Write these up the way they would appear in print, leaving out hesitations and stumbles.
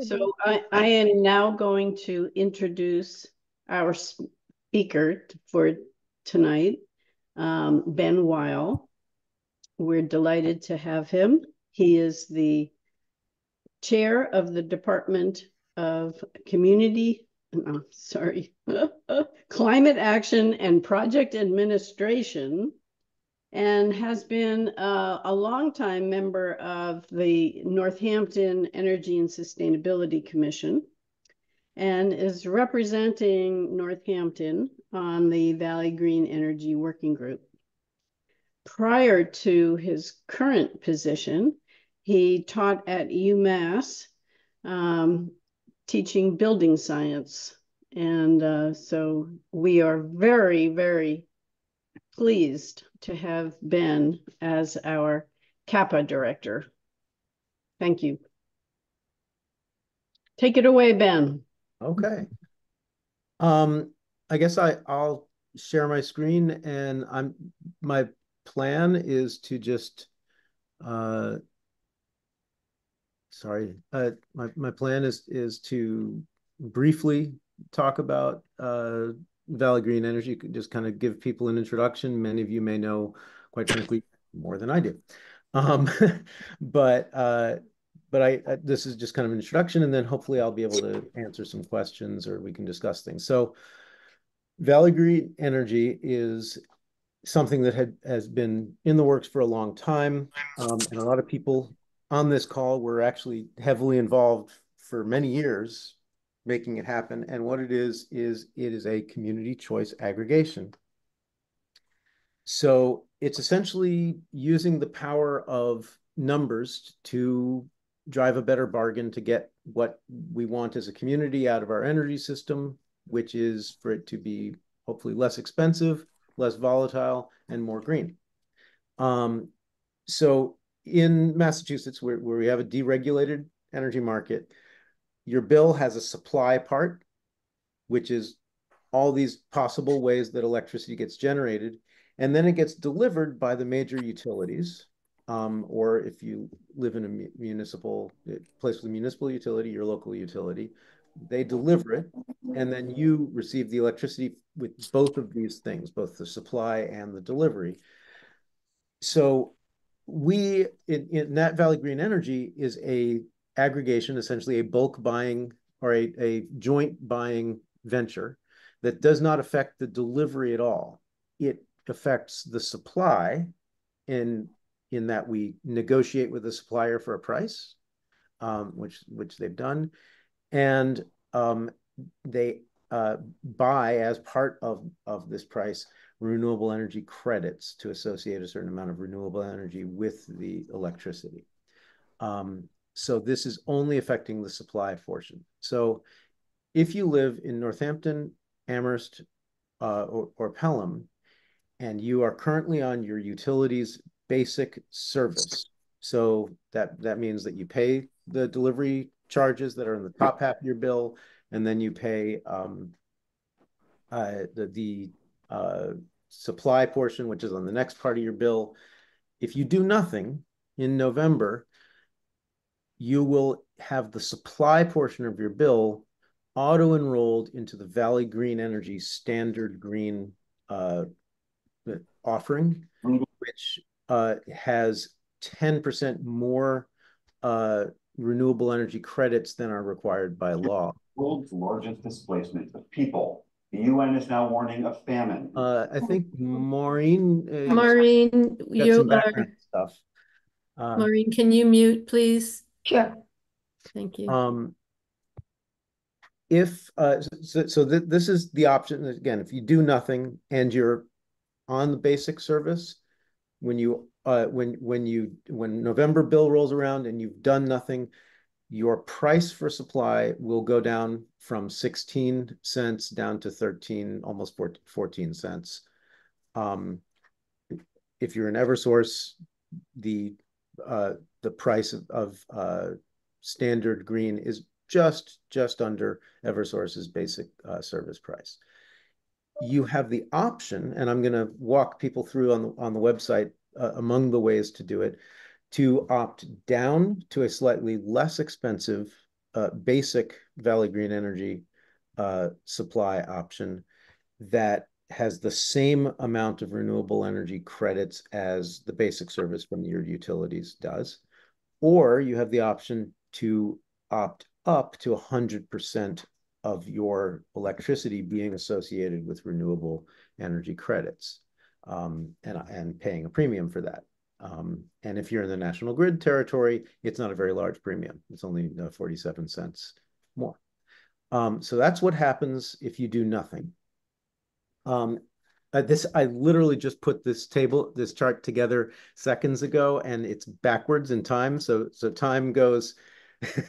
So I am now going to introduce our speaker for tonight, Ben Weil. We're delighted to have him. He is the chair of the Department of Climate Action and Project Administration, and has been a longtime member of the Northampton Energy and Sustainability Commission, and is representing Northampton on the Valley Green Energy Working Group. Prior to his current position, he taught at UMass, teaching building science. And so we are very, very pleased to have Ben as our CAPA director. Thank you. Take it away, Ben. Okay. I guess I'll share my screen, and my plan is to just my plan is to briefly talk about Valley Green Energy, just kind of give people an introduction. Many of you may know, quite frankly, more than I do. But this is just kind of an introduction, and then hopefully I'll be able to answer some questions or we can discuss things. So Valley Green Energy is something that has been in the works for a long time. And a lot of people on this call were actually heavily involved for many years making it happen. And what it is it is a community choice aggregation. So it's essentially using the power of numbers to drive a better bargain to get what we want as a community out of our energy system, which is for it to be hopefully less expensive, less volatile, and more green. So in Massachusetts, where we have a deregulated energy market, your bill has a supply part, which is all these possible ways that electricity gets generated, and then it gets delivered by the major utilities, or if you live in a municipal place with a municipal utility, your local utility, they deliver it, and then you receive the electricity with both of these things, both the supply and the delivery. So we, in that Valley Green Energy is a aggregation, essentially a bulk buying or a joint buying venture that does not affect the delivery at all. It affects the supply in that we negotiate with the supplier for a price, which they've done, and they buy as part of this price renewable energy credits to associate a certain amount of renewable energy with the electricity. So this is only affecting the supply portion. So if you live in Northampton, Amherst, or Pelham, and you are currently on your utilities basic service, so that means that you pay the delivery charges that are in the top half of your bill, and then you pay the supply portion, which is on the next part of your bill. If you do nothing in November, you will have the supply portion of your bill auto-enrolled into the Valley Green Energy Standard Green offering, which has 10% more renewable energy credits than are required by law. World's largest displacement of people. The UN is now warning of famine. I think Maureen got you some background stuff. Maureen, can you mute, please? Sure. Thank you. This is the option. Again, if you do nothing and you're on the basic service, when November bill rolls around and you've done nothing, your price for supply will go down from 16 cents down to 13, almost 14 cents. If you're an Eversource, the price of standard green is just under Eversource's basic service price. You have the option, and I'm going to walk people through on the website among the ways to do it, to opt down to a slightly less expensive basic Valley Green Energy supply option that has the same amount of renewable energy credits as the basic service from your utilities does, or you have the option to opt up to 100% of your electricity being associated with renewable energy credits, and paying a premium for that. And if you're in the national grid territory, it's not a very large premium. It's only 47 cents more. So that's what happens if you do nothing. I literally just put this chart together seconds ago, and it's backwards in time. So time goes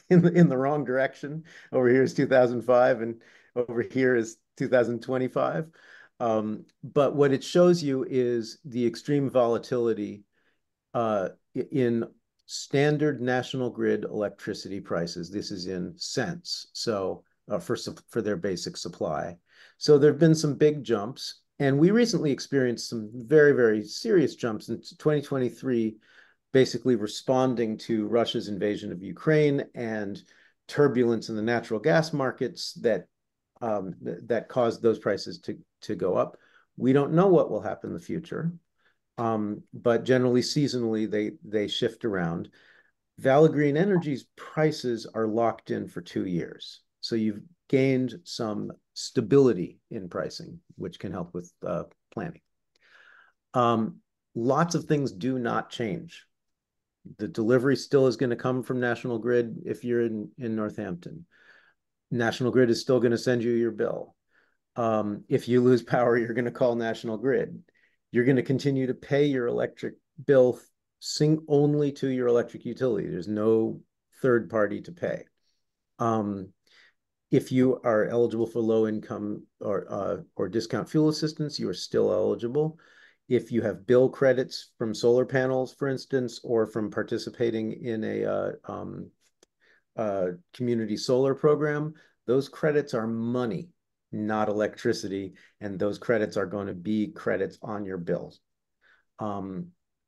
in the wrong direction. Over here is 2005, and over here is 2025. But what it shows you is the extreme volatility in standard national grid electricity prices. This is in cents. So for their basic supply. So there have been some big jumps, and we recently experienced some very, very serious jumps in 2023, basically responding to Russia's invasion of Ukraine and turbulence in the natural gas markets that caused those prices to go up. We don't know what will happen in the future, but generally seasonally they shift around. Valley Green Energy's prices are locked in for 2 years. So you've gained some stability in pricing, which can help with planning. Lots of things do not change. The delivery still is going to come from National Grid if you're in Northampton. National Grid is still going to send you your bill. If you lose power, you're going to call National Grid. You're going to continue to pay your electric bill only to your electric utility. There's no third party to pay. If you are eligible for low income or discount fuel assistance, you are still eligible. If you have bill credits from solar panels, for instance, or from participating in a community solar program, those credits are money, not electricity, and those credits are going to be credits on your bills.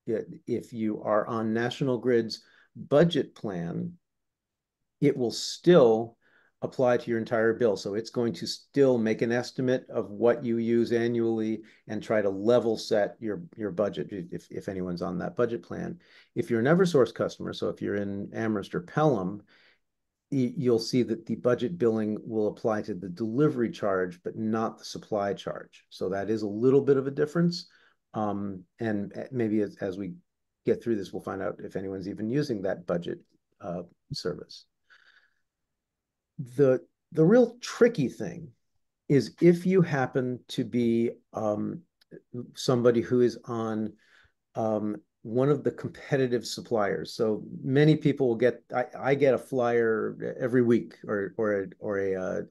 If you are on National Grid's budget plan, it will still apply to your entire bill. So it's going to still make an estimate of what you use annually and try to level set your budget if anyone's on that budget plan. If you're an Eversource customer, so if you're in Amherst or Pelham, you'll see that the budget billing will apply to the delivery charge, but not the supply charge. So that is a little bit of a difference. And maybe as we get through this, we'll find out if anyone's even using that budget service. The real tricky thing is if you happen to be somebody who is on one of the competitive suppliers. So many people will get, I get a flyer every week or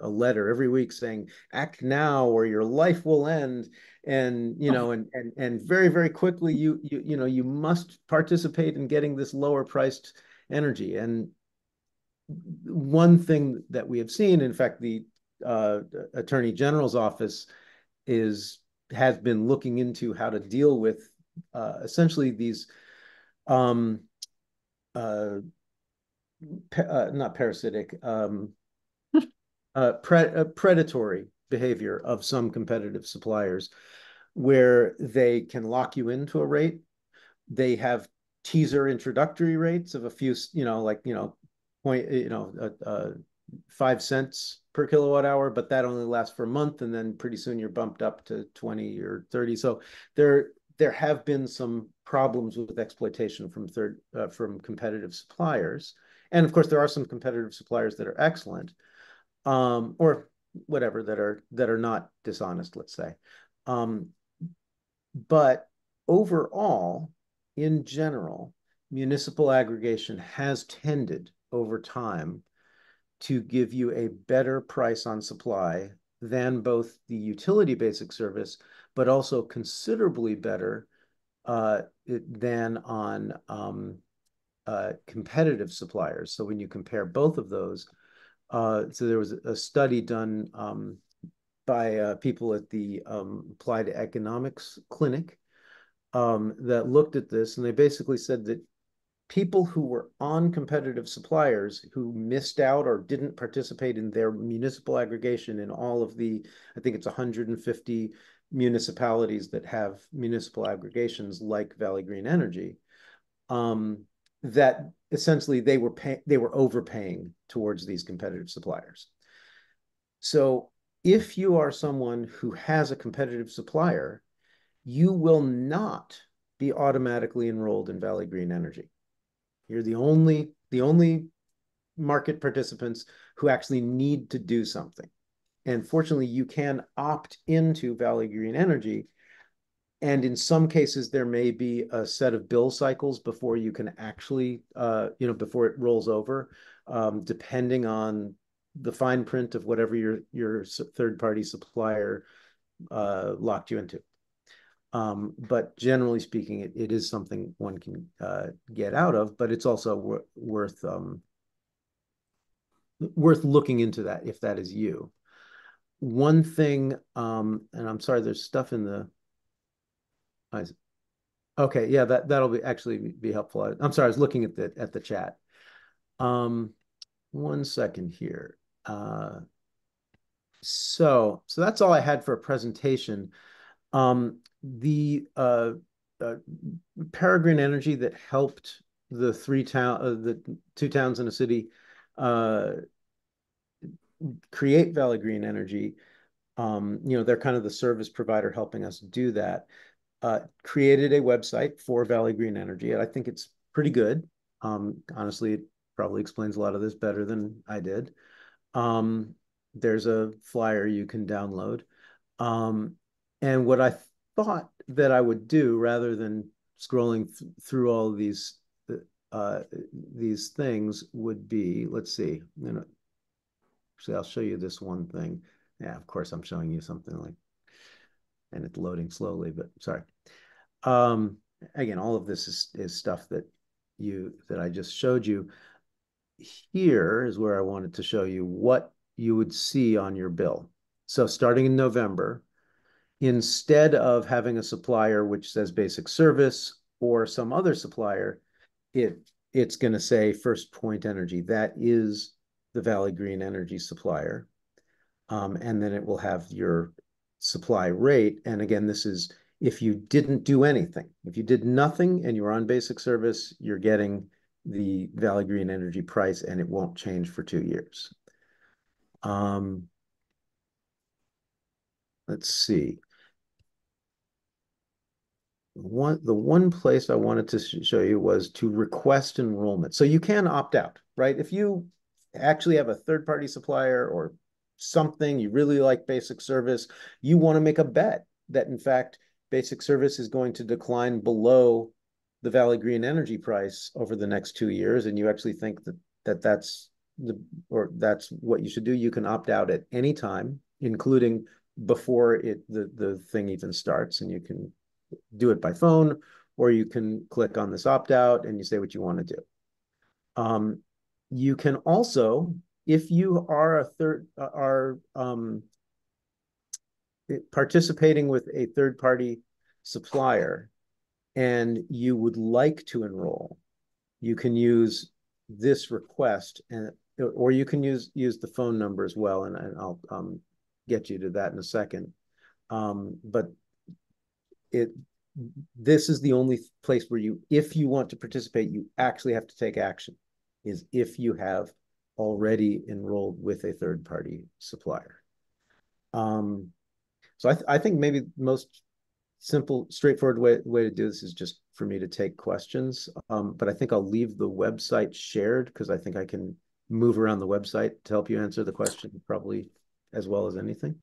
a letter every week saying, act now or your life will end. And, you know, and very, very quickly, you must participate in getting this lower priced energy. And one thing that we have seen, in fact, the Attorney General's office has been looking into how to deal with essentially these not parasitic predatory behavior of some competitive suppliers, where they can lock you into a rate. They have teaser introductory rates of a few, point, 5 cents per kilowatt hour, but that only lasts for a month, and then pretty soon you're bumped up to 20 or 30. So there have been some problems with exploitation from competitive suppliers, and of course there are some competitive suppliers that are excellent, or whatever, that are not dishonest, let's say. But overall, in general, municipal aggregation has tended over time to give you a better price on supply than both the utility basic service, but also considerably better than on competitive suppliers. So when you compare both of those, so there was a study done by people at the Applied Economics Clinic that looked at this, and they basically said that people who were on competitive suppliers who missed out or didn't participate in their municipal aggregation in all of the, I think it's 150 municipalities that have municipal aggregations like Valley Green Energy, that essentially they were overpaying towards these competitive suppliers. So if you are someone who has a competitive supplier, you will not be automatically enrolled in Valley Green Energy. You're the only market participants who actually need to do something. And fortunately, you can opt into Valley Green Energy. And in some cases, there may be a set of bill cycles before you can actually, before it rolls over, depending on the fine print of whatever your third-party supplier locked you into. But generally speaking, it is something one can get out of, but it's also worth looking into that if that is you. One thing, and I'm sorry, there's stuff in the. Okay, yeah, that'll be actually be helpful. I'm sorry, I was looking at the chat. 1 second here. So that's all I had for a presentation. The Peregrine Energy that helped the the 2 towns in a city create Valley Green Energy. They're kind of the service provider helping us do that. Created a website for Valley Green Energy, and I think it's pretty good. Honestly, it probably explains a lot of this better than I did. There's a flyer you can download. And what I thought that I would do, rather than scrolling through all these things, would be, let's see, actually, I'll show you this one thing. Yeah, of course, I'm showing you something like, and it's loading slowly, but sorry. Again, all of this is stuff that I just showed you. Here is where I wanted to show you what you would see on your bill. So starting in November, instead of having a supplier which says basic service or some other supplier, it's going to say First Point Energy. That is the Valley Green Energy supplier. And then it will have your supply rate. And again, this is if you didn't do anything. If you did nothing and you were on basic service, you're getting the Valley Green Energy price, and it won't change for 2 years. Let's see. The one place I wanted to show you was to request enrollment. So you can opt out, right? If you actually have a third-party supplier or something, you really like basic service, you want to make a bet that, in fact, basic service is going to decline below the Valley Green Energy price over the next 2 years, and you actually think that's what you should do, you can opt out at any time, including before the thing even starts, and you can do it by phone, or you can click on this opt out and you say what you want to do. You can also, if you are participating with a third-party supplier and you would like to enroll, you can use this request, or you can use the phone number as well, and I'll get you to that in a second. But this is the only place where if you want to participate, you actually have to take action, is if you have already enrolled with a third-party supplier. So I think maybe the most simple, straightforward way to do this is just for me to take questions. But I think I'll leave the website shared because I think I can move around the website to help you answer the question probably as well as anything.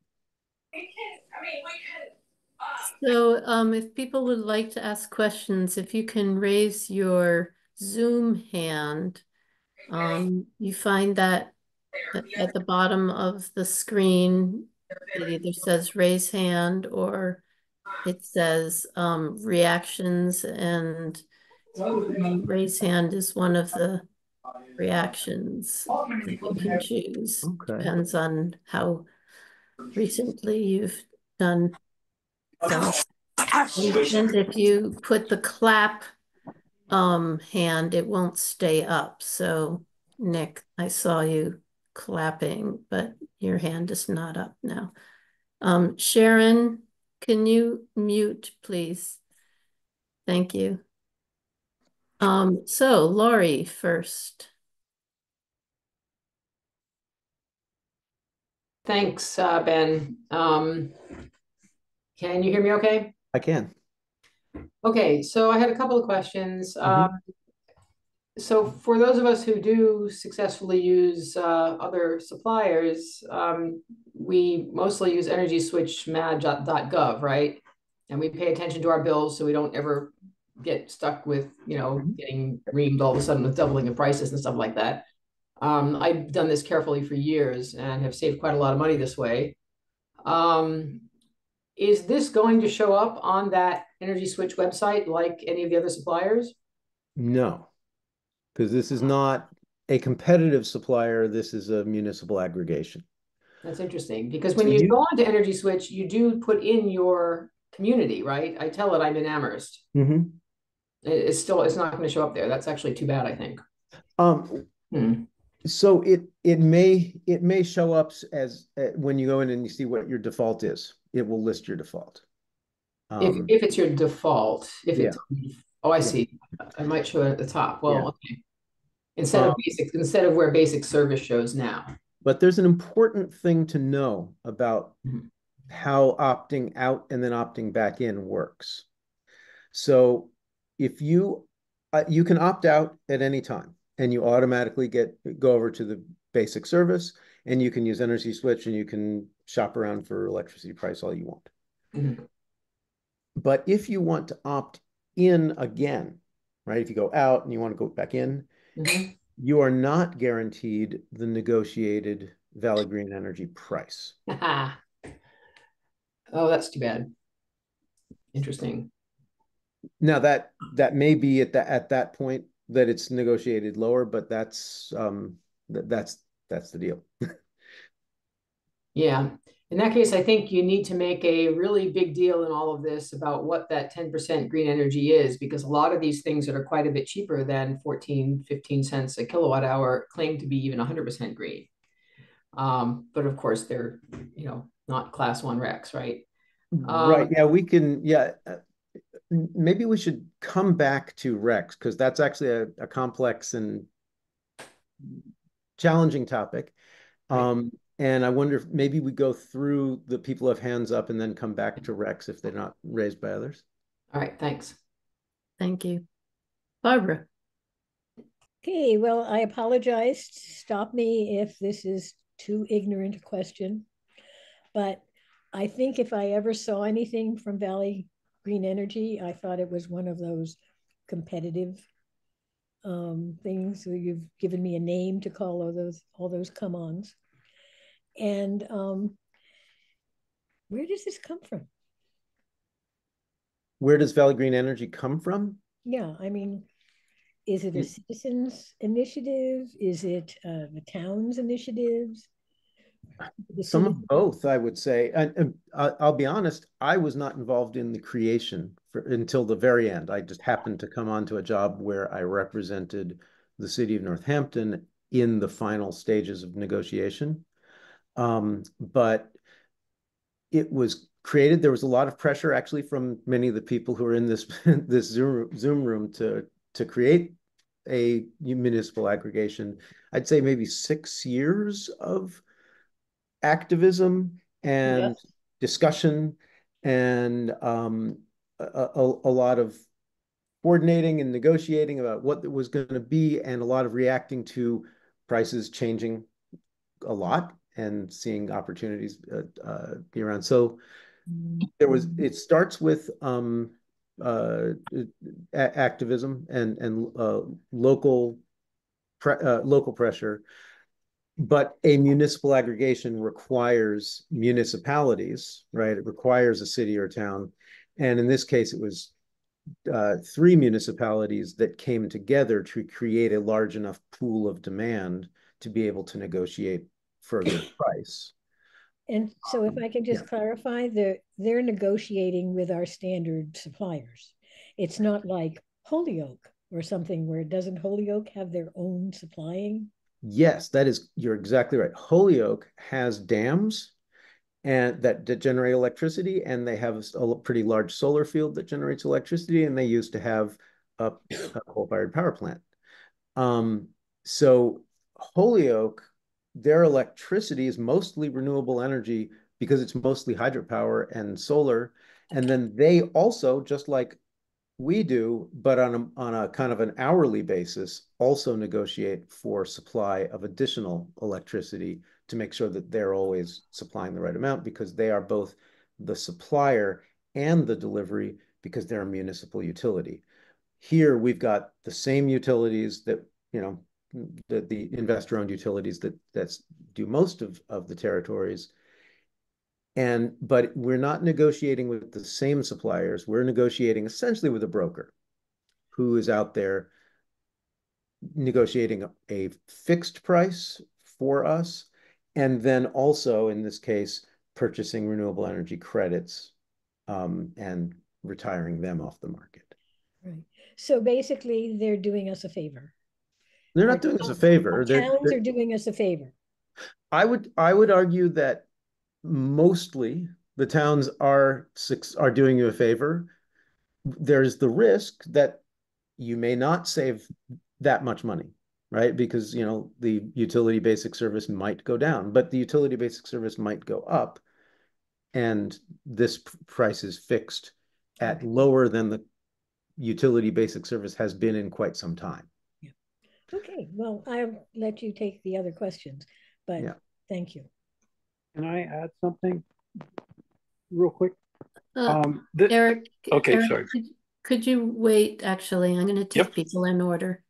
So if people would like to ask questions, if you can raise your Zoom hand, you find that at the bottom of the screen, it either says raise hand or it says reactions, and raise hand is one of the reactions that you can choose. Okay. Depends on how recently you've done some. And if you put the clap hand, it won't stay up. So Nick, I saw you clapping, but your hand is not up now. Sharon, can you mute, please? Thank you. So Laurie first. Thanks, Ben. Can you hear me okay? I can. Okay, so I had a couple of questions. Mhm. So for those of us who do successfully use other suppliers, we mostly use EnergySwitchMag.gov, right? And we pay attention to our bills so we don't ever get stuck with, Mhm. getting reamed all of a sudden with doubling of prices and stuff like that. I've done this carefully for years and have saved quite a lot of money this way. Um, is this going to show up on that Energy Switch website like any of the other suppliers? No, because this is not a competitive supplier. This is a municipal aggregation. That's interesting because So when you go you, on to Energy Switch, you do put in your community, right? I tell it I'm in Amherst. Mhm. It's not going to show up there. That's actually too bad, I think. Um, Hmm. so it may show up as when you go in and you see what your default is. It will list your default. If it's your default, if Yeah, it's oh, I yeah, see. I might show it at the top. yeah. Well, okay. Um, Instead of where basic service shows now. but there's an important thing to know about Mhm. how opting out and then opting back in works. So if you can opt out at any time and you automatically go over to the basic service and you can use Energy Switch and you can shop around for electricity price all you want. Mhm. But if you want to opt in again, right? If you go out and you want to go back in, Mhm. you are not guaranteed the negotiated Valley Green Energy price. Oh, that's too bad. Interesting. Now that may be at that point that it's negotiated lower, but that's the deal. Yeah. In that case, I think you need to make a really big deal in all of this about what that 10% green energy is, because a lot of these things that are quite a bit cheaper than 14, 15 cents a kilowatt hour claim to be even 100% green. But of course, they're, not class one RECs, right? Right. Yeah, we can. Yeah, maybe we should come back to Rex because that's actually a complex and challenging topic. Right. And I wonder if maybe we go through the people who have hands up and then come back to Rex if they're not raised by others. All right. Thanks. Thank you. Barbara. Okay, well, I apologize. Stop me if this is too ignorant a question. But I think if I ever saw anything from Valley Green Energy, I thought it was one of those competitive things. So you've given me a name to call all those come-ons. And where does this come from? Where does Valley Green Energy come from? Yeah, I mean, is it a citizens initiative? Is it the town's initiatives? The Some city? of both, I would say. And I'll be honest, I was not involved in the creation until the very end. I just happened to come onto a job where I represented the city of Northampton in the final stages of negotiation. But it was created. There was a lot of pressure actually from many of the people who are in this this Zoom room to create a municipal aggregation. I'd say maybe 6 years of activism and Yes. discussion and a lot of coordinating and negotiating about what it was going to be and a lot of reacting to prices changing a lot and seeing opportunities be around. So it starts with uh, activism and local pressure, but a municipal aggregation requires municipalities, right? It requires a city or a town. And in this case, it was three municipalities that came together to create a large enough pool of demand to be able to negotiate further price. And so if I can Yeah. just clarify, they're negotiating with our standard suppliers. It's not like Holyoke or something where doesn't Holyoke have their own supplying? Yes, you're exactly right. Holyoke has dams and that generate electricity, and they have a pretty large solar field that generates electricity, and they used to have a coal-fired power plant. So Holyoke, their electricity is mostly renewable energy because it's mostly hydropower and solar. And then they also, just like we do, but on a kind of an hourly basis, also negotiate for supply of additional electricity to make sure that they're always supplying the right amount, because they are both the supplier and the delivery, because they're a municipal utility. Here we've got the same utilities that, you know, the investor-owned utilities that do most of the territories. But we're not negotiating with the same suppliers. We're negotiating essentially with a broker who is out there negotiating a fixed price for us, and then also, in this case, purchasing renewable energy credits and retiring them off the market. Right. So basically, they're doing us a favor. They're Our not doing us a favor. towns are doing us a favor. I would argue that mostly the towns are doing you a favor. There's the risk that you may not save that much money, right? Because, you know, the utility basic service might go down, but the utility basic service might go up, and this price is fixed at lower than the utility basic service has been in quite some time. Yeah. Okay, well, I'll let you take the other questions, but Yeah. Thank you. Can I add something real quick? Eric, Okay, Eric, sorry. could you wait? Actually, I'm going to take people in order.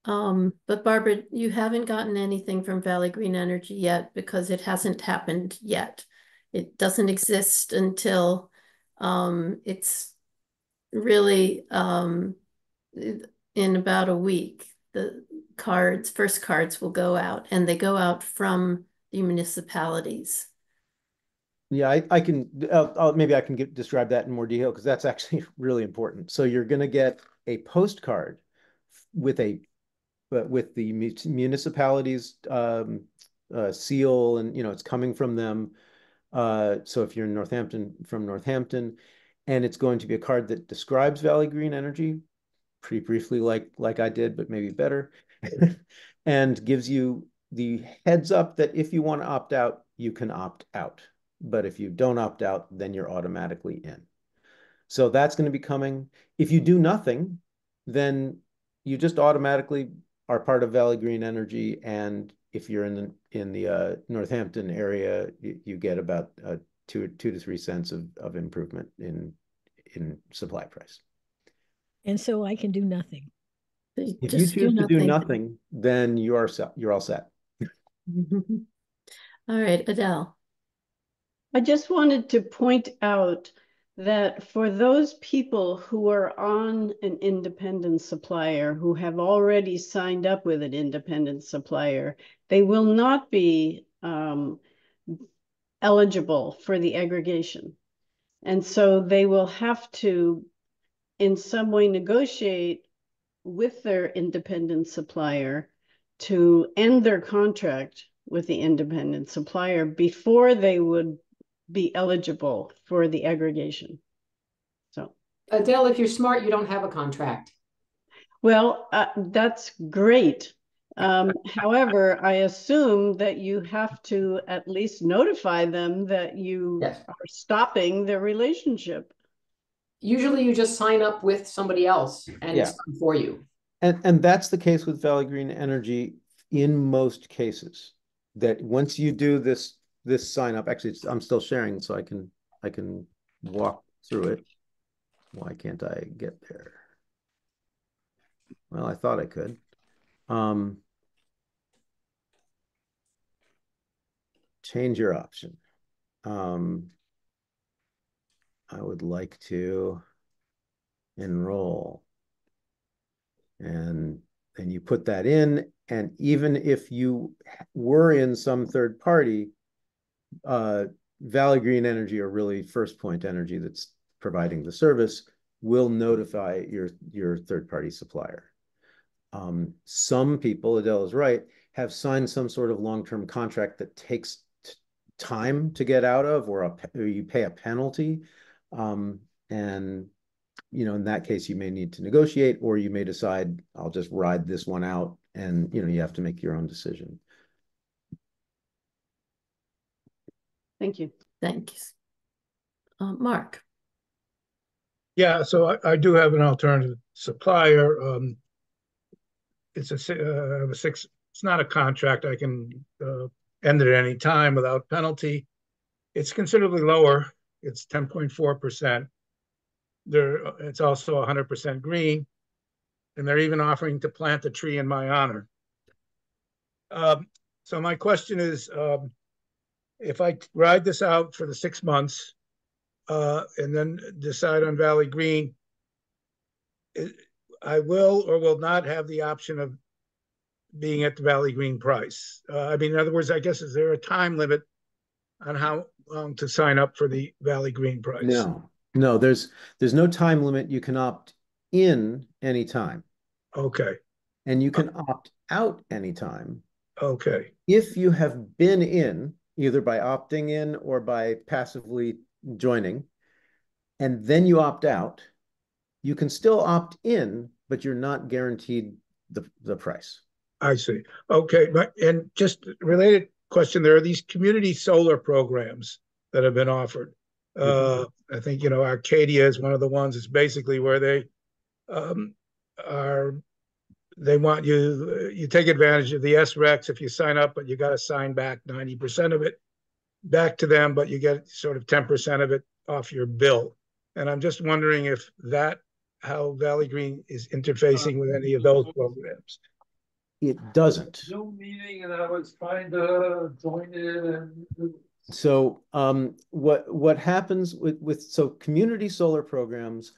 But Barbara, you haven't gotten anything from Valley Green Energy yet because it hasn't happened yet. It doesn't exist until it's really in about a week. The first cards will go out, and they go out from the municipalities. Yeah, maybe I can describe that in more detail, because that's actually really important. So you're going to get a postcard with the municipality's seal, and, you know, it's coming from them. So if you're in Northampton, from Northampton, and it's going to be a card that describes Valley Green Energy pretty briefly, like I did, but maybe better, and gives you the heads up that if you want to opt out, you can opt out. But if you don't opt out, then you're automatically in. So that's going to be coming. If you do nothing, then you just automatically are part of Valley Green Energy. And if you're in the Northampton area, you get about 2 to 3 cents of improvement in supply price. And so I can do nothing. If you choose to do nothing, then you're all set. All right, Adele. I just wanted to point out that for those people who are on an independent supplier, who have already signed up with an independent supplier, they will not be eligible for the aggregation. And so they will have to, in some way, negotiate with their independent supplier to end their contract with the independent supplier before they would be eligible for the aggregation. So, Adele, if you're smart, you don't have a contract. well, that's great. However, I assume that you have to at least notify them that you are stopping the relationship. Usually you just sign up with somebody else and it's done for you. And that's the case with Valley Green Energy in most cases, that once you do this sign up, actually I'm still sharing, so I can walk through it. Why can't I get there? Well, I thought I could. Change your option. I would like to enroll. And then you put that in, and even if you were in some third party, Valley Green Energy, or really First Point Energy that's providing the service, will notify your third-party supplier. Some people, Adele is right, have signed some sort of long-term contract that takes time to get out of, or you pay a penalty. And in that case, you may need to negotiate, or you may decide, I'll just ride this one out, and you have to make your own decision. Thank you. Thanks. Mark. Yeah, so I do have an alternative supplier. It's it's not a contract. I can end it at any time without penalty. It's considerably lower. It's 10.4%. It's also 100% green, and they're even offering to plant a tree in my honor. So my question is, if I ride this out for the 6 months and then decide on Valley Green, I will or will not have the option of being at the Valley Green price. I mean, in other words, I guess, is there a time limit on how long to sign up for the Valley Green price? No, there's no time limit. You can opt in anytime. Okay. And you can opt out anytime. Okay. If you have been in, either by opting in or by passively joining, and then you opt out, you can still opt in, but you're not guaranteed the price. I see. Okay. And just related question, there are these community solar programs that have been offered. I think, Arcadia is one of the ones. It's basically where they want you take advantage of the SRECs if you sign up, but you got to sign back 90% of it back to them, but you get sort of 10% of it off your bill. And I'm just wondering if how Valley Green is interfacing with any of those programs. It doesn't. Zoom meeting, and I was trying to join in. So what happens so community solar programs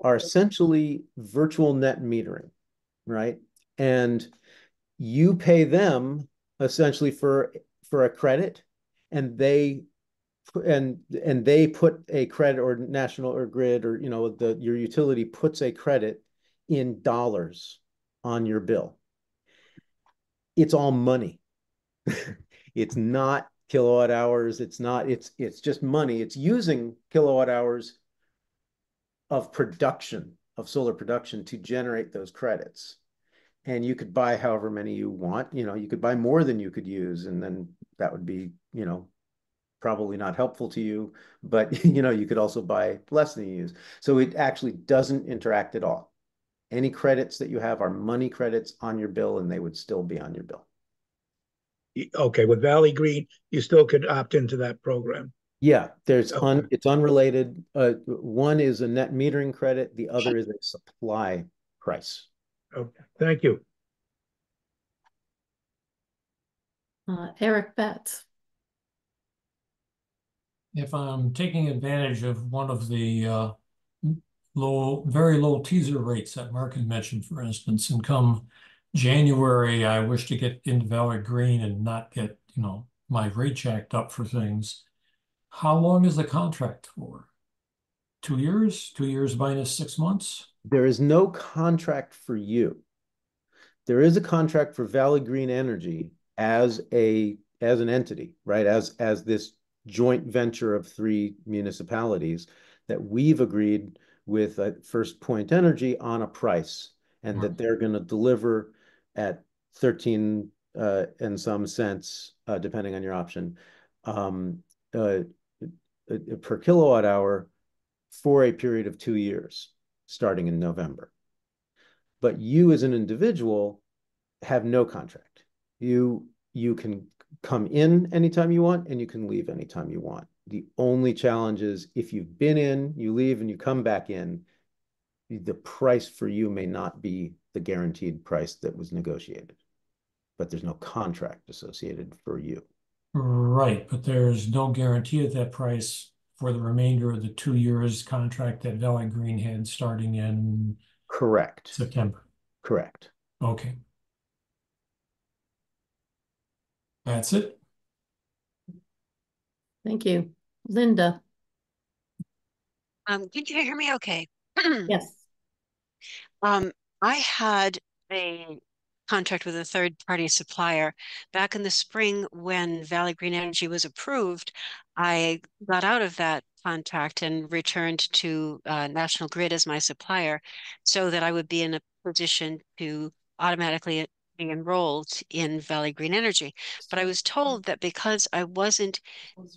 are essentially virtual net metering, right? And you pay them essentially for a credit, and they put a credit, or National or Grid, or your utility puts a credit in dollars on your bill. It's all money. It's not kilowatt hours. It's just money. It's using kilowatt hours of solar production to generate those credits. And you could buy however many you want. You could buy more than you could use, and then that would be, probably not helpful to you, but you could also buy less than you use. So it actually doesn't interact at all. Any credits that you have are money credits on your bill, and they would still be on your bill. Okay, with Valley Green, you still could opt into that program. Yeah, it's unrelated. One is a net metering credit, the other is a supply price. Okay, thank you. Eric Betts. If I'm taking advantage of one of the very low teaser rates that Mark had mentioned, for instance, and come January, I wish to get into Valley Green and not get, my rate jacked up for things. How long is the contract for? 2 years? 2 years minus 6 months? There is no contract for you. There is a contract for Valley Green Energy as an entity, right? As this joint venture of 3 municipalities that we've agreed with First Point Energy on a price, and that they're going to deliver at 13 and some cents, depending on your option, per kilowatt hour for a period of 2 years, starting in November. But you as an individual have no contract. You can come in anytime you want, and you can leave anytime you want. The only challenge is if you've been in, you leave, and you come back in, the price for you may not be the guaranteed price that was negotiated, but there's no contract associated for you. Right, but there's no guarantee of that price for the remainder of the 2 years contract that Valley Green had starting in September. Correct. Okay. That's it. Thank you. Linda. Can you hear me okay? Yes. I had a contract with a third-party supplier. Back in the spring when Valley Green Energy was approved, I got out of that contract and returned to National Grid as my supplier so that I would be in a position to automatically be enrolled in Valley Green Energy. But I was told that because I wasn't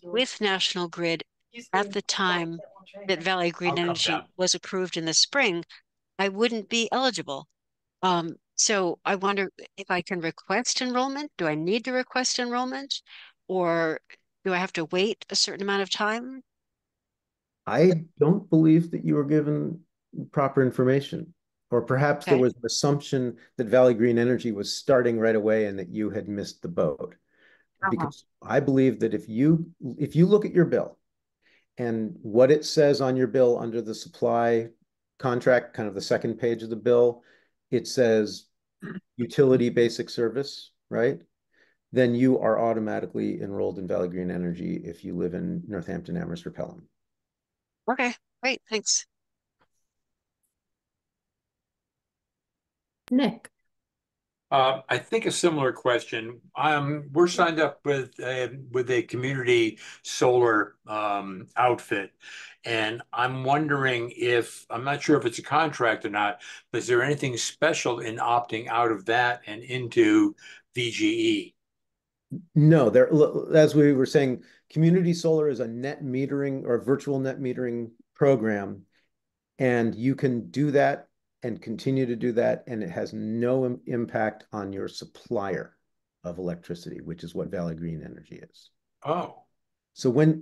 with National Grid at the time that Valley Green I'll come Energy down. was approved in the spring, I wouldn't be eligible. So I wonder if I can request enrollment. Do I need to request enrollment? Or do I have to wait a certain amount of time? I don't believe that you were given proper information, or perhaps there Okay. was an assumption that Valley Green Energy was starting right away and that you had missed the boat. Uh-huh. Because I believe that if you look at your bill and what it says on your bill under the supply contract, kind of the second page of the bill, it says utility basic service, right? Then you are automatically enrolled in Valley Green Energy if you live in Northampton, Amherst, or Pelham. Okay, great, thanks. Nick. I think a similar question. We're signed up with a community solar outfit, and I'm wondering if I'm not sure if it's a contract or not, but is there anything special in opting out of that and into VGE? No, there, as we were saying, community solar is a net metering or virtual net metering program, and you can do that and continue to do that, and it has no impact on your supplier of electricity, which is what Valley Green Energy is. Oh, So when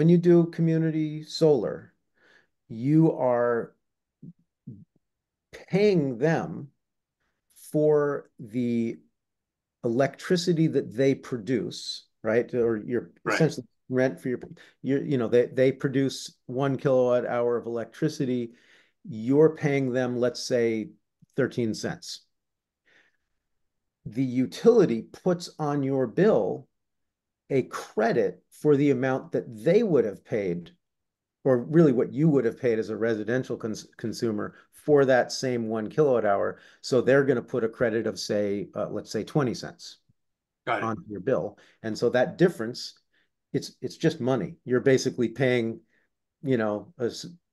you do community solar, you are paying them for the electricity that they produce, right? Or you're right. essentially rent for they produce 1 kilowatt hour of electricity. You're paying them, let's say, 13 cents. The utility puts on your bill a credit for the amount that they would have paid, or really what you would have paid as a residential consumer for that same 1 kilowatt hour. So they're going to put a credit of, say, let's say 20 cents Got it. onto your bill. And so that difference, it's just money. You're basically paying,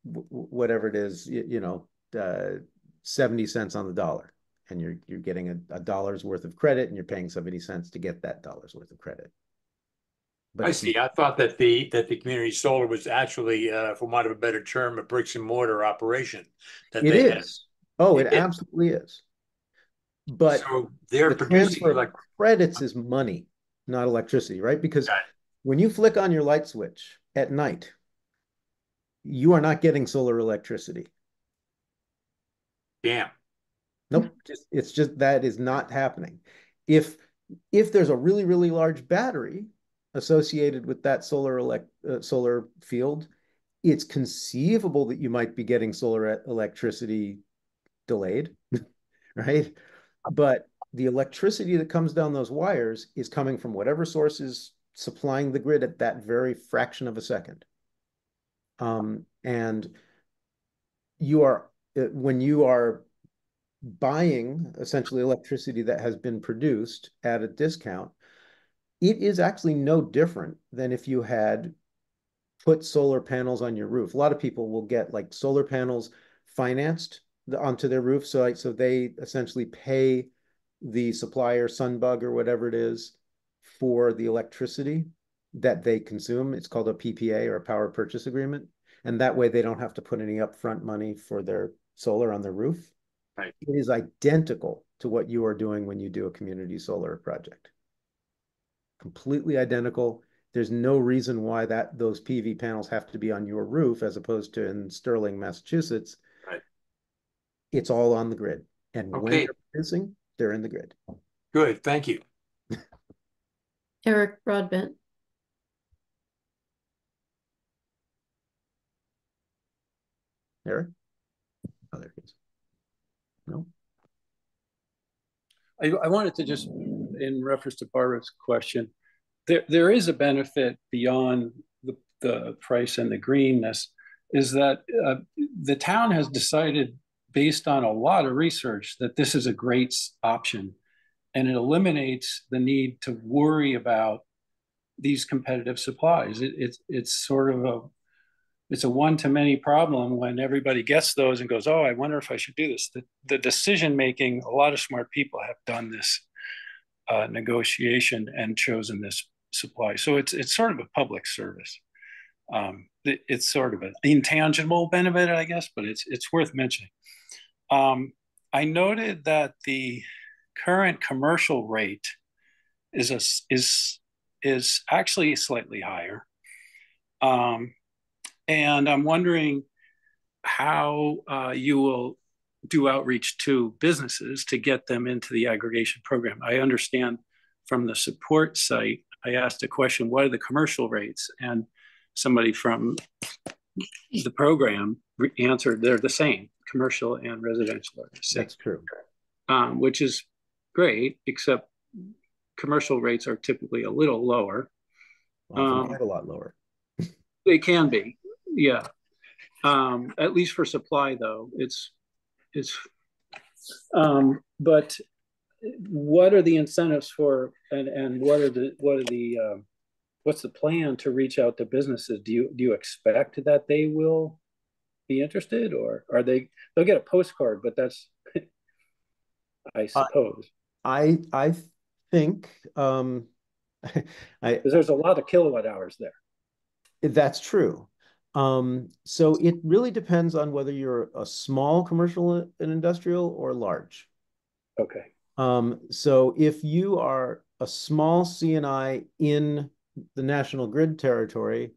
whatever it is, 70 cents on the dollar. And you're getting a dollar's worth of credit, and you're paying 70 cents to get that dollar's worth of credit. But I see. I thought that the community solar was actually, for want of a better term, a bricks and mortar operation that it they had. is. Oh, it It- absolutely is. But So they're the producing transfer like of credits is money, not electricity, right? Because Got when you flick on your light switch at night, you are not getting solar electricity. damn. Nope. It's just that is not happening. If there's a really, really large battery associated with that solar field, it's conceivable that you might be getting solar electricity delayed, right? But the electricity that comes down those wires is coming from whatever source is supplying the grid at that very fraction of a second. And when you are buying essentially electricity that has been produced at a discount, it is actually no different than if you had put solar panels on your roof. A lot of people will get like solar panels financed onto their roof. So they essentially pay the supplier, Sunbug or whatever it is, for the electricity that they consume. It's called a PPA, or a power purchase agreement. And that way they don't have to put any upfront money for their solar on their roof. Right. It is identical to what you are doing when you do a community solar project. Completely identical. There's no reason why those PV panels have to be on your roof as opposed to in Sterling, Massachusetts. Right. It's all on the grid. And when Okay. they're producing, they're in the grid. Good. Thank you. Eric Broadbent. Eric? Oh, there he is. No? I wanted to just, in reference to Barbara's question, there is a benefit beyond the price and the greenness. is that the town has decided, based on a lot of research, that this is a great option, and it eliminates the need to worry about these competitive supplies. It's sort of a one-to-many problem when everybody gets those and goes, oh, I wonder if I should do this. The decision-making, a lot of smart people have done this negotiation and chosen this supply. So it's sort of a public service. It's sort of an intangible benefit, I guess, but it's worth mentioning. I noted that the current commercial rate is actually slightly higher, and I'm wondering how you will do outreach to businesses to get them into the aggregation program. I understand from the support site, I asked a question, what are the commercial rates? And somebody from the program answered they're the same, commercial and residential are the same. That's true. Which is great, except commercial rates are typically a little lower. Quite a lot lower. They can be, yeah. At least for supply, though, it's. But what are the incentives for, and what's the plan to reach out to businesses? Do you expect that they will be interested, or they'll get a postcard, but that's I suppose. I think because there's a lot of kilowatt hours there. That's true. So it really depends on whether you're a small commercial and industrial or large. Okay. So if you are a small CNI in the national grid territory,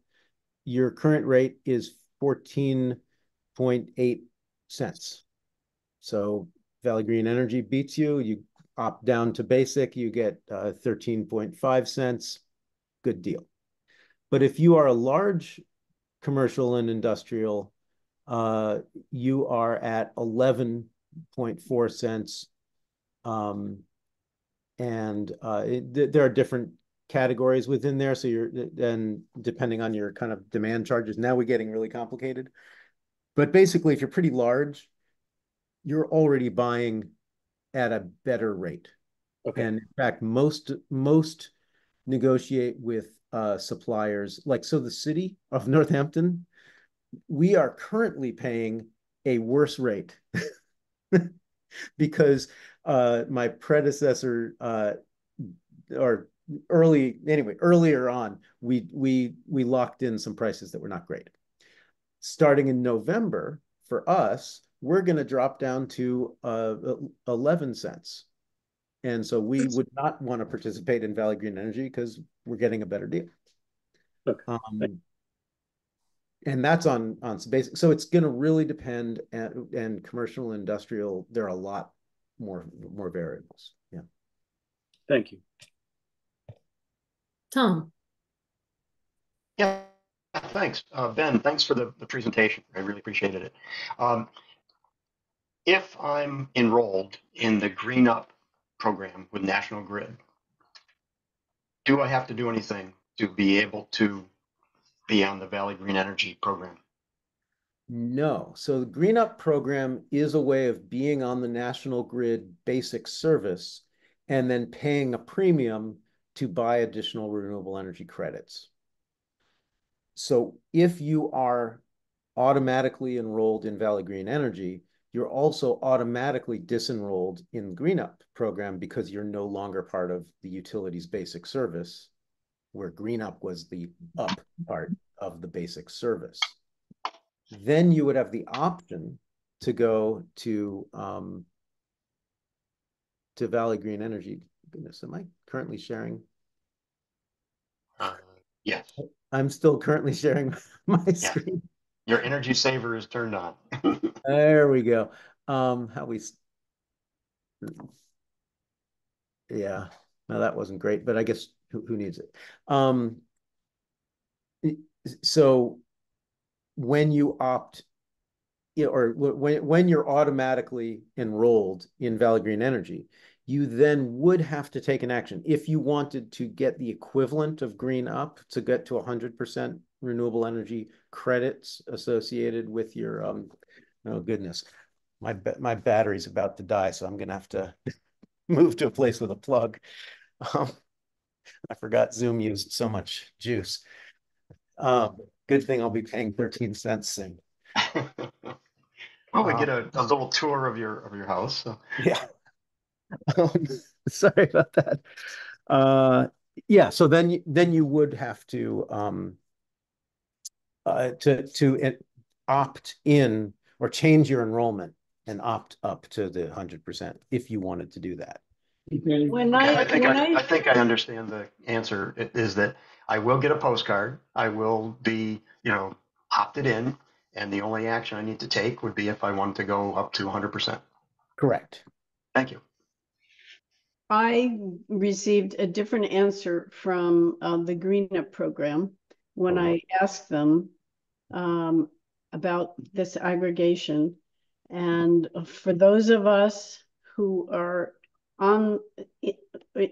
your current rate is 14.8 cents. So Valley Green Energy beats you. You opt down to basic, you get 13.5 cents. Good deal. But if you are a large commercial and industrial, you are at 11.4 cents. There are different categories within there. So then depending on your kind of demand charges, now we're getting really complicated. But basically, if you're pretty large, you're already buying at a better rate. Okay. And in fact, most negotiate with suppliers. So the city of Northampton, we are currently paying a worse rate because my predecessor earlier on, we locked in some prices that were not great. Starting in November, for us, we're going to drop down to 11 cents. And so we would not want to participate in Valley Green Energy because we're getting a better deal. Okay. And that's on basic. So it's going to really depend. And commercial and industrial, there are a lot more variables. Yeah. Thank you. Tom. Yeah, thanks. Ben, thanks for the presentation. I really appreciated it. If I'm enrolled in the Green Up program with National Grid, do I have to do anything to be able to be on the Valley Green Energy program? No. So the Green Up program is a way of being on the National Grid basic service and then paying a premium to buy additional renewable energy credits. So if you are automatically enrolled in Valley Green Energy, you're also automatically disenrolled in the Green Up program because you're no longer part of the utility's basic service, where Green Up was the up part of the basic service. Then you would have the option to go to Valley Green Energy. Goodness, am I currently sharing? Yes. I'm still currently sharing my screen. Your energy saver is turned on. There we go. Yeah, no, that wasn't great, but I guess who needs it? So when you opt, or when you're automatically enrolled in Valley Green Energy, you then would have to take an action. If you wanted to get the equivalent of Green Up to get to 100% renewable energy credits associated with your, oh goodness, my battery's about to die, so I'm gonna have to move to a place with a plug. Um, I forgot Zoom used so much juice. Good thing I'll be paying 13 cents soon. Well, we get a little tour of your house. So. Yeah. Sorry about that. Yeah, so then you would have to opt in or change your enrollment and opt up to the 100% if you wanted to do that. I think I understand the answer is that I will get a postcard. I will be, opted in, and the only action I need to take would be if I want to go up to 100%. Correct. Thank you. I received a different answer from the Green Up program when I asked them about this aggregation. And for those of us who are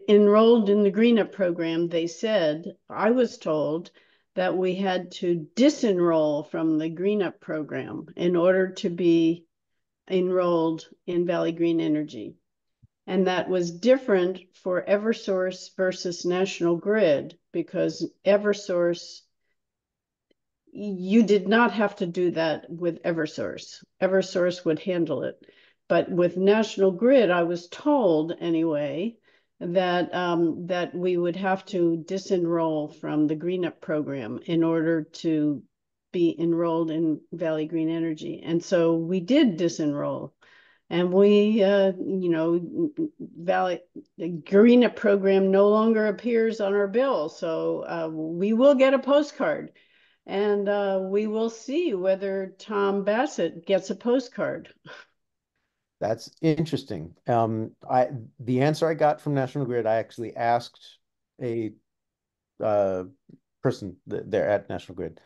enrolled in the Green Up program, they said, I was told that we had to disenroll from the Green Up program in order to be enrolled in Valley Green Energy. And that was different for Eversource versus National Grid, because Eversource, you did not have to do that with Eversource. Eversource would handle it. But with National Grid, I was told anyway, that that we would have to disenroll from the Green Up program in order to be enrolled in Valley Green Energy. And so we did disenroll. And we, the Green Up program no longer appears on our bill. So we will get a postcard, and we will see whether Tom Bassett gets a postcard. That's interesting. The answer I got from National Grid, I actually asked a person there at National Grid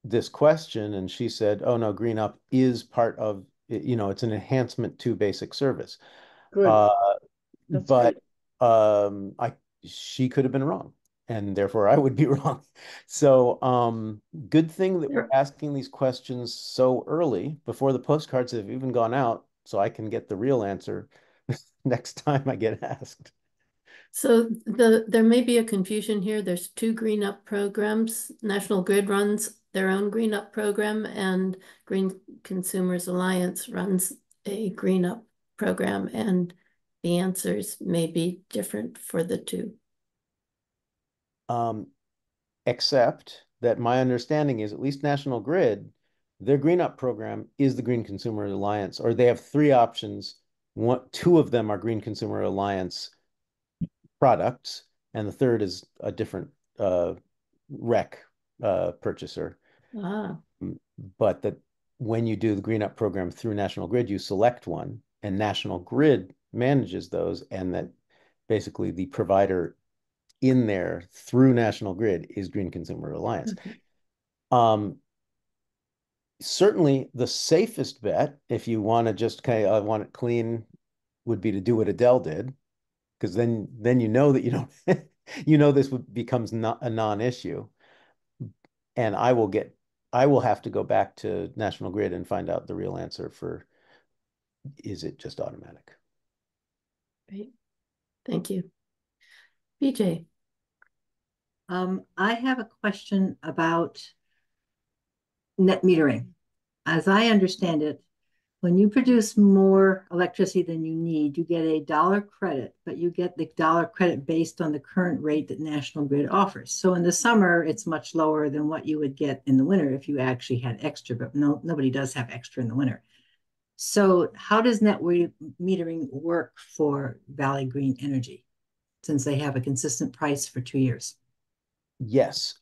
this question, and she said, "Oh no, Green Up is part of it's an enhancement to basic service." Good. But she could have been wrong, and therefore I would be wrong. So good thing that we're asking these questions so early before the postcards have even gone out, so I can get the real answer next time I get asked. So there may be a confusion here. There's two Green Up programs. National Grid runs their own Green Up program, and Green Consumers Alliance runs a Green Up program, and the answers may be different for the two. Except that my understanding is at least National Grid, their Green Up program is the Green Consumer Alliance, or they have three options. Two of them are Green Consumer Alliance products, and the third is a different rec purchaser. But that when you do the Green Up program through National Grid, you select one, and National Grid manages those, and that basically the provider in there through National Grid is Green Consumer Alliance. Certainly the safest bet, if you want to just want it clean, would be to do what Adele did, because then you know that you don't this becomes not a non-issue. And I will have to go back to National Grid and find out the real answer for, is it just automatic? Great. Thank you. BJ. I have a question about net metering. As I understand it, when you produce more electricity than you need, you get a dollar credit, but you get the dollar credit based on the current rate that National Grid offers. So in the summer, it's much lower than what you would get in the winter if you actually had extra, but nobody does have extra in the winter. So how does net metering work for Valley Green Energy, since they have a consistent price for 2 years? Yes,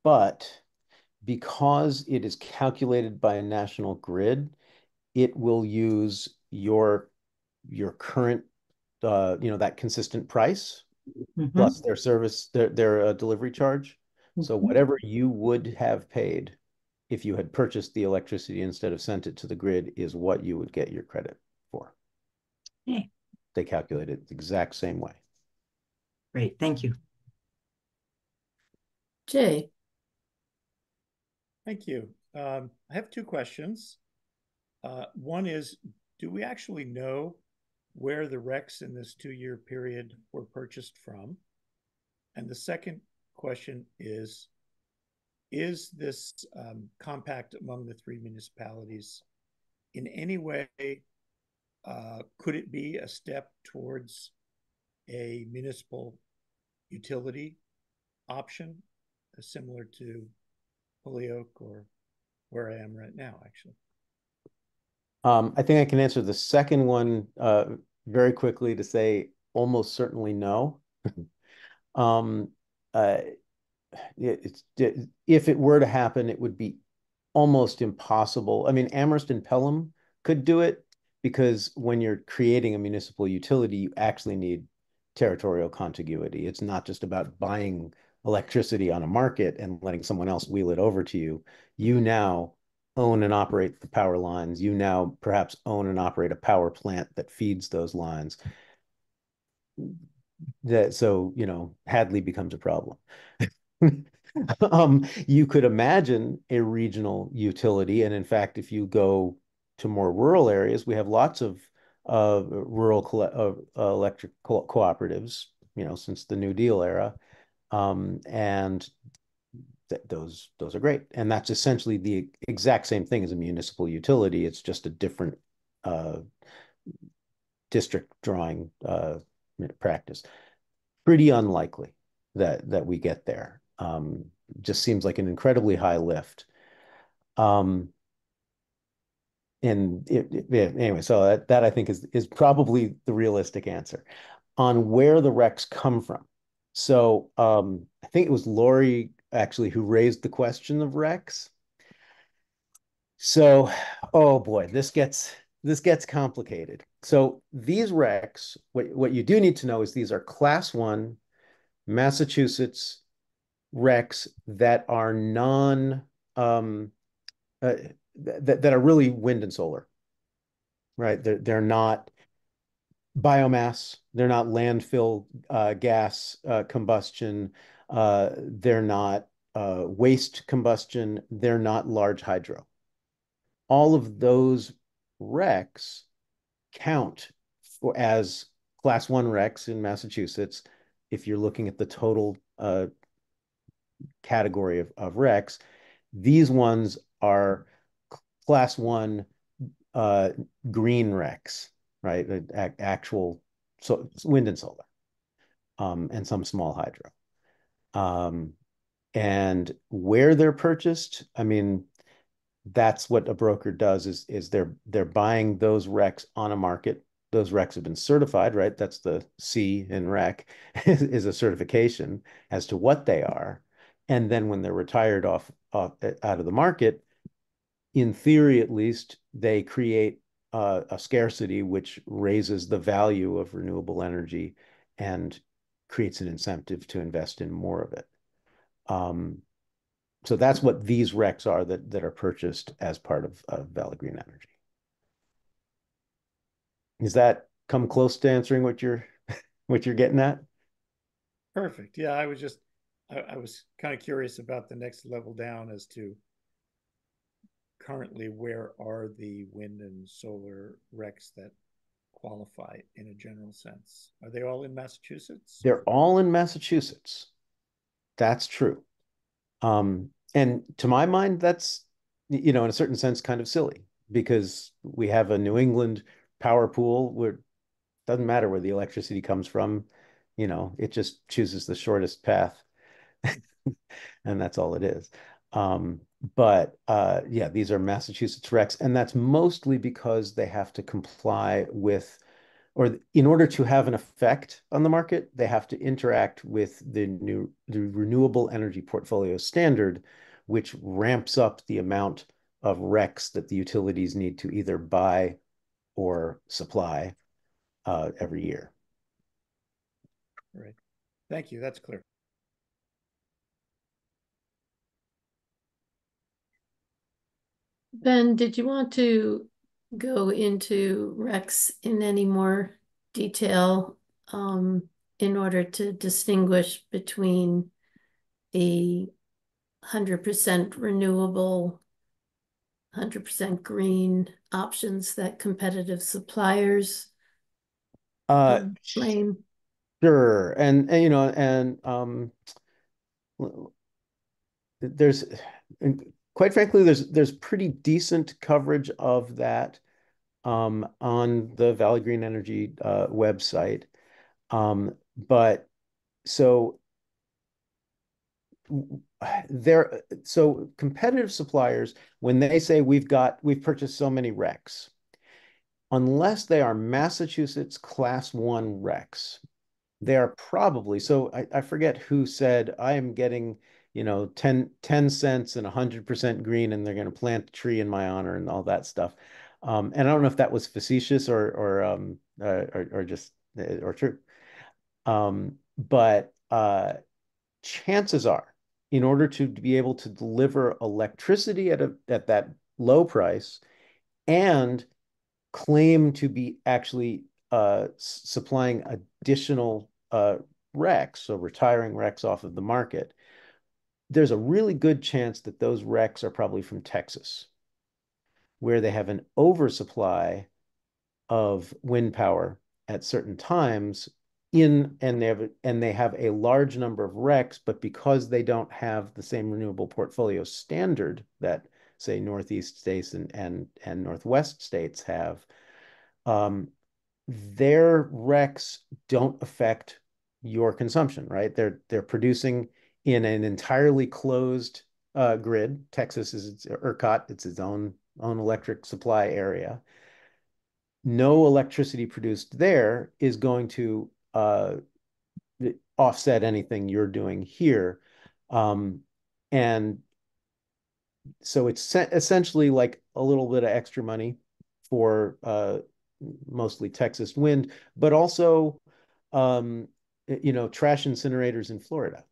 but because it is calculated by a National Grid, it will use your current that consistent price plus their service, their delivery charge. So whatever you would have paid if you had purchased the electricity instead of sent it to the grid is what you would get your credit for. Okay. They calculate it the exact same way. Great, thank you. Jay. Thank you. I have two questions. One is, do we actually know where the RECs in this 2-year period were purchased from? And the second question is this compact among the 3 municipalities in any way, could it be a step towards a municipal utility option, similar to Holyoke or where I am right now, actually? I think I can answer the second one very quickly to say almost certainly no. um, uh, if it were to happen, it would be almost impossible. I mean, Amherst and Pelham could do it because when you're creating a municipal utility, you actually need territorial contiguity. It's not just about buying electricity on a market and letting someone else wheel it over to you. You now own and operate the power lines. You now perhaps own and operate a power plant that feeds those lines. So, Hadley becomes a problem. You could imagine a regional utility, and in fact, if you go to more rural areas, we have lots of rural electric cooperatives, since the New Deal era, and those are great. And that's essentially the exact same thing as a municipal utility. It's just a different district drawing practice. Pretty unlikely that we get there. Just seems like an incredibly high lift. Anyway, so that I think is probably the realistic answer. On where the RECs come from. So I think it was Lori actually who raised the question of RECs. So, oh boy, this gets complicated. So these RECs, what you do need to know is these are Class 1 Massachusetts RECs that are that are really wind and solar, right? They're not biomass, they're not landfill gas combustion, they're not waste combustion, they're not large hydro. All of those RECs count as Class 1 RECs in Massachusetts if you're looking at the total category of RECs. These ones are Class 1 green RECs, right? Actual wind and solar, and some small hydro. And where they're purchased, I mean, that's what a broker does is they're buying those RECs on a market. Those RECs have been certified, right? That's the C in REC is a certification as to what they are. And then when they're retired out of the market, in theory, at least, they create a scarcity, which raises the value of renewable energy and creates an incentive to invest in more of it. So that's what these RECs are that are purchased as part of Valley Green Energy. Does that come close to answering what you're getting at? Perfect. Yeah, I was kind of curious about the next level down as to currently where are the wind and solar RECs that qualify in a general sense. Are they all in Massachusetts? They're all in Massachusetts. That's true. And to my mind, that's, in a certain sense, kind of silly because we have a New England power pool where it doesn't matter where the electricity comes from, it just chooses the shortest path. And that's all it is. But yeah, these are Massachusetts RECs, and that's mostly because they have to comply with, or in order to have an effect on the market, they have to interact with the Renewable Energy Portfolio Standard, which ramps up the amount of RECs that the utilities need to either buy or supply every year. All right. Thank you. That's clear. Ben, did you want to go into RECs in any more detail in order to distinguish between the 100% renewable, 100% green options that competitive suppliers claim? Sure. And you know, and there's, and quite frankly, there's pretty decent coverage of that on the Valley Green Energy website. But so so competitive suppliers, when they say we've purchased so many RECs, unless they are Massachusetts Class 1 RECs, they are probably, so I forget who said, I am getting, you know, 10 cents and 100% green, and they're going to plant a tree in my honor and all that stuff. And I don't know if that was facetious or just or true. But chances are, in order to be able to deliver electricity at that low price and claim to be actually supplying additional RECs, so retiring RECs off of the market, there's a really good chance that those RECs are probably from Texas, where they have an oversupply of wind power at certain times and they have a large number of RECs, but because they don't have the same renewable portfolio standard that, say, Northeast states and Northwest states have, their RECs don't affect your consumption, right? They're producing in an entirely closed grid. Texas is its ERCOT, it's its own electric supply area. No electricity produced there is going to offset anything you're doing here. And so it's essentially like a little bit of extra money for mostly Texas wind, but also, you know, trash incinerators in Florida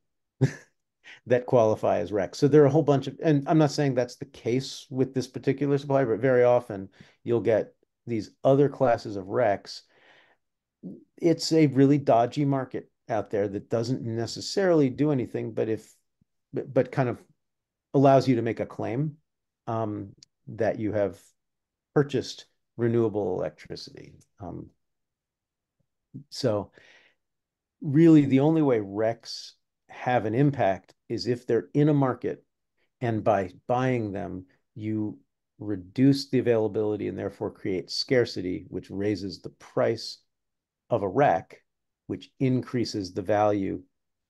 that qualify as RECs. So there are a whole bunch of, and I'm not saying that's the case with this particular supplier, but very often you'll get these other classes of RECs. It's a really dodgy market out there that doesn't necessarily do anything, but kind of allows you to make a claim that you have purchased renewable electricity. So really the only way RECs have an impact is if they're in a market, and by buying them, you reduce the availability and therefore create scarcity, which raises the price of a REC, which increases the value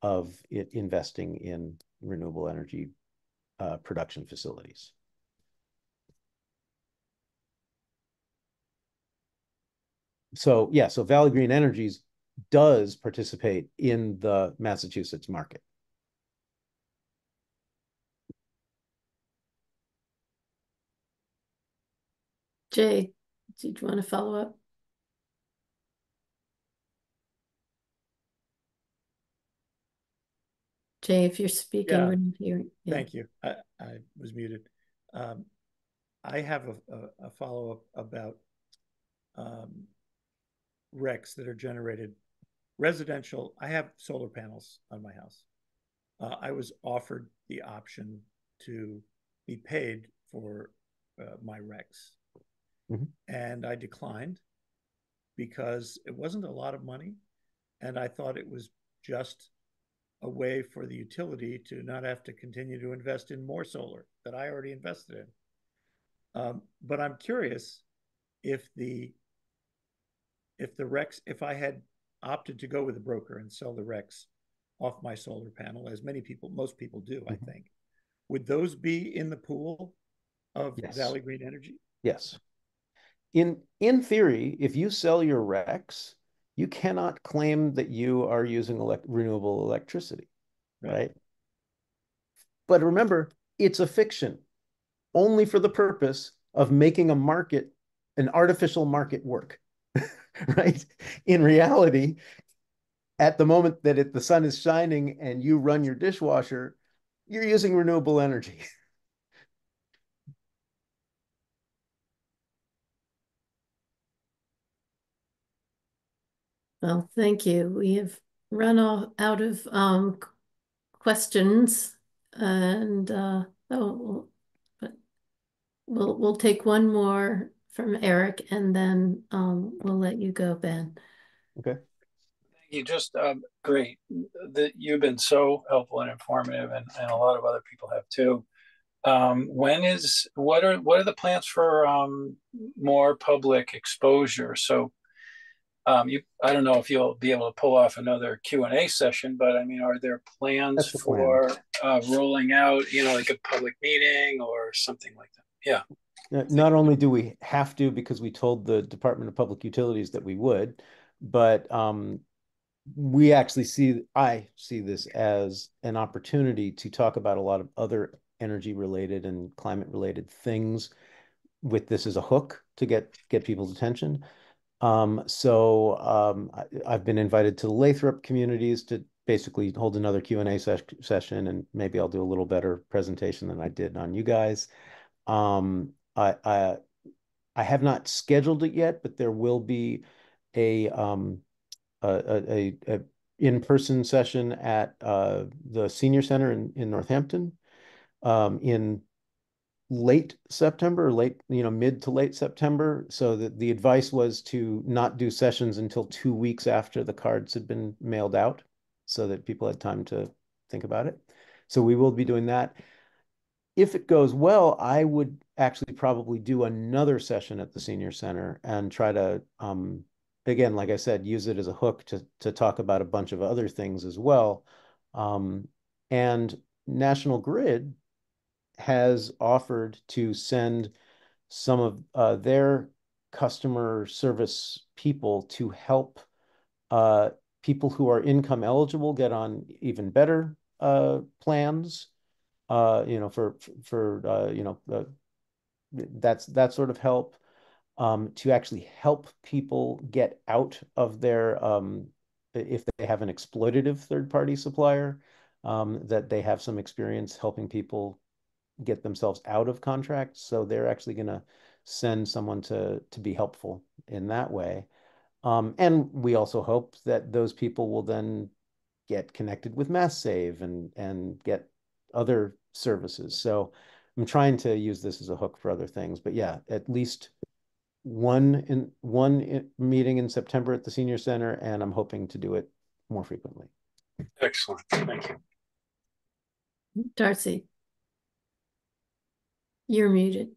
of it investing in renewable energy production facilities. So yeah, so Valley Green Energies does participate in the Massachusetts market. Jay, did you want to follow up? Jay, if you're speaking, we're not hearing. Yeah. Thank you. I was muted. I have a follow-up about RECs that are generated residential. I have solar panels on my house. I was offered the option to be paid for my RECs. And I declined because it wasn't a lot of money. And I thought it was just a way for the utility to not have to continue to invest in more solar that I already invested in. But I'm curious if if I had opted to go with a broker and sell the RECs off my solar panel, as most people do, I think, would those be in the pool of Valley Green Energy? Yes. In theory, if you sell your RECs, you cannot claim that you are using renewable electricity, right? But remember, it's a fiction, only for the purpose of making an artificial market work, right? In reality, at the moment that the sun is shining and you run your dishwasher, you're using renewable energy. Well, thank you. We have run out of questions And oh, but we'll take one more from Eric, and then we'll let you go, Ben. Okay. You just great. You've been so helpful and informative, and a lot of other people have too. What are the plans for more public exposure? So I don't know if you'll be able to pull off another Q&A session, but I mean, are there plans That's the for rolling out, like a public meeting or something like that? Yeah. Not only do we have to, because we told the Department of Public Utilities that we would, but I see this as an opportunity to talk about a lot of other energy related and climate related things with this as a hook to get people's attention. I've been invited to the Lathrop communities to basically hold another Q&A session, and maybe I'll do a little better presentation than I did on you guys. Um, I have not scheduled it yet, but there will be a in-person session at the senior center in Northampton in late September, mid to late September. So the advice was to not do sessions until 2 weeks after the cards had been mailed out, so that people had time to think about it. So we will be doing that. If it goes well, I would actually probably do another session at the senior center and try to, again, like I said, use it as a hook to talk about a bunch of other things as well. And National Grid has offered to send some of their customer service people to help people who are income eligible get on even better plans. That's that sort of help, to actually help people get out of their, if they have an exploitative third-party supplier, that they have some experience helping people get themselves out of contracts. So they're actually going to send someone to be helpful in that way. And we also hope that those people will then get connected with Mass Save and get other services. So I'm trying to use this as a hook for other things. But yeah, at least one meeting in September at the senior center, and I'm hoping to do it more frequently. Excellent. Thank you. Darcy, you're muted.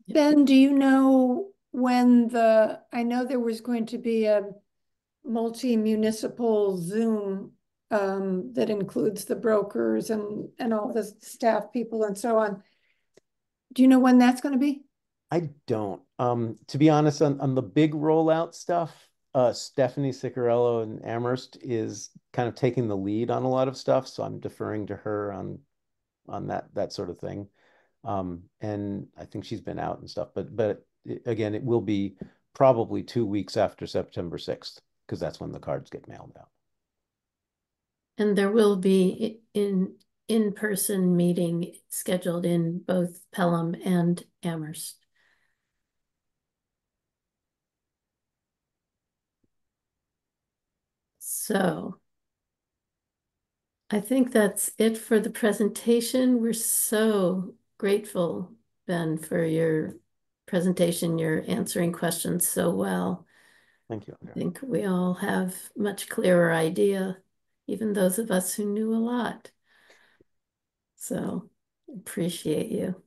Ben, do you know when I know there was going to be a multi-municipal Zoom that includes the brokers and all the staff people and so on. Do you know when that's going to be? I don't. To be honest, on the big rollout stuff, Stephanie Ciccarello in Amherst is kind of taking the lead on a lot of stuff, so I'm deferring to her on that sort of thing. And I think she's been out and stuff, but again, it will be probably 2 weeks after September 6th, because that's when the cards get mailed out. And there will be in-person meeting scheduled in both Pelham and Amherst. So I think that's it for the presentation. We're so grateful, Ben, for your presentation. You're answering questions so well. Thank you. I think we all have much clearer idea, even those of us who knew a lot. So appreciate you.